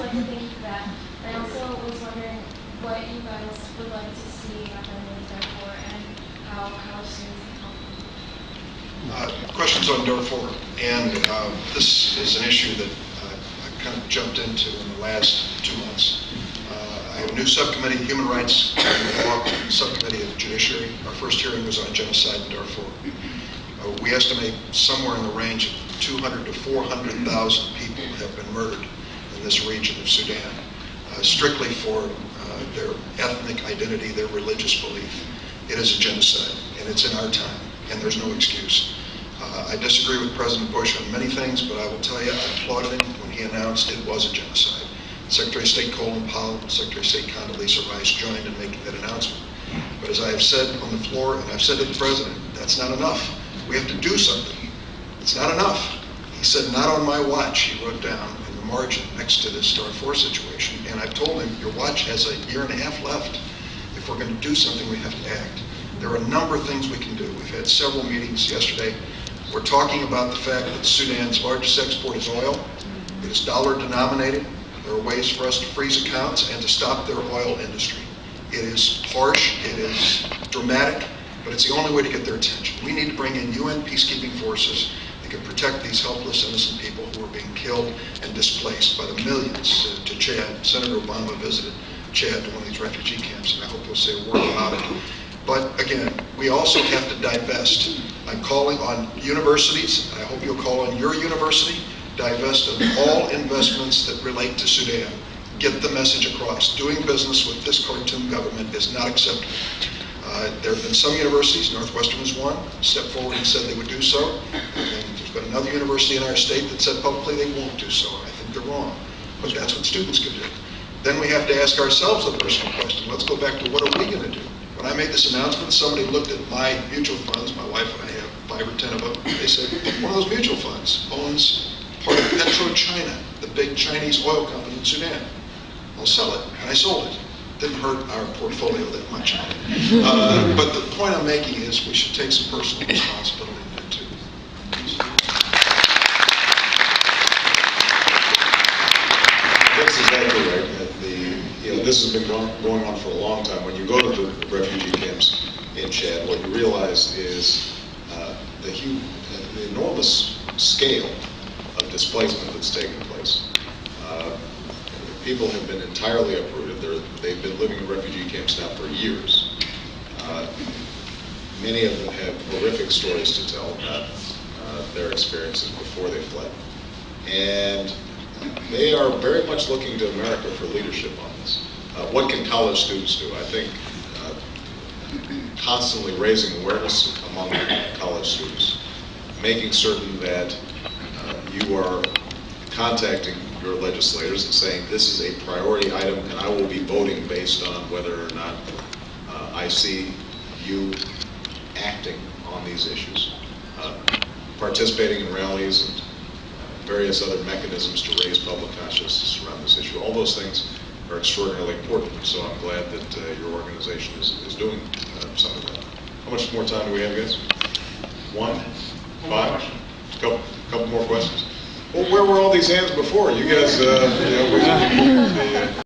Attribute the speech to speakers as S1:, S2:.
S1: like to thank you for that. I also was wondering what you guys would like to see happen in Darfur and how students can help them.
S2: Questions on Darfur, and this is an issue that I've kind of jumped into in the last 2 months. I have a new subcommittee, Human Rights and Law Subcommittee of Judiciary. Our first hearing was on genocide in Darfur. We estimate somewhere in the range of 200 to 400,000 people have been murdered in this region of Sudan, strictly for their ethnic identity, their religious belief. It is a genocide, and it's in our time, and there's no excuse. I disagree with President Bush on many things, but I will tell you, I applauded him when he announced it was a genocide. Secretary of State Colin Powell and Secretary of State Condoleezza Rice joined in making that announcement. But as I have said on the floor, and I've said to the President, that's not enough. We have to do something. It's not enough. He said, not on my watch, he wrote down in the margin next to this Darfur situation. And I told him, your watch has 1.5 years left. If we're going to do something, we have to act. There are a number of things we can do. We've had several meetings yesterday. We're talking about the fact that Sudan's largest export is oil. It is dollar denominated. There are ways for us to freeze accounts and to stop their oil industry. It is harsh, it is dramatic, but it's the only way to get their attention. We need to bring in UN peacekeeping forces that can protect these helpless, innocent people who are being killed and displaced by the millions to Chad. Senator Obama visited Chad to one of these refugee camps, and I hope he'll say a word about it. But again, we also have to divest. I'm calling on universities, and I hope you'll call on your university, divest of all investments that relate to Sudan. Get the message across. Doing business with this cartoon government is not acceptable. There have been some universities, Northwestern is one, stepped forward and said they would do so. And then there's been another university in our state that said publicly they won't do so. And I think they're wrong, but that's what students can do. Then we have to ask ourselves the personal question. Let's go back to what are we going to do? When I made this announcement, somebody looked at my mutual funds. My wife and I have 5 or 10 of them. They said, one of those mutual funds owns part of PetroChina, the big Chinese oil company in Sudan. I'll sell it, and I sold it. Didn't hurt our portfolio that much. But the point I'm making is we should take some personal responsibility in that too.
S3: That's exactly right. This has been going on for a long time. When you go to the refugee camps in Chad, what you realize is the enormous scale of displacement that's taken place. People have been entirely uprooted. They've been living in refugee camps now for years. Many of them have horrific stories to tell about their experiences before they fled. And they are very much looking to America for leadership on this. What can college students do? I think constantly raising awareness among college students, making certain that you are contacting your legislators and saying this is a priority item and I will be voting based on whether or not I see you acting on these issues. Participating in rallies and various other mechanisms to raise public consciousness around this issue. All those things are extraordinarily important, so I'm glad that your organization is doing some of that. How much more time do we have, guys? 1? 5? Couple more questions. Well, where were all these hands before? You guys,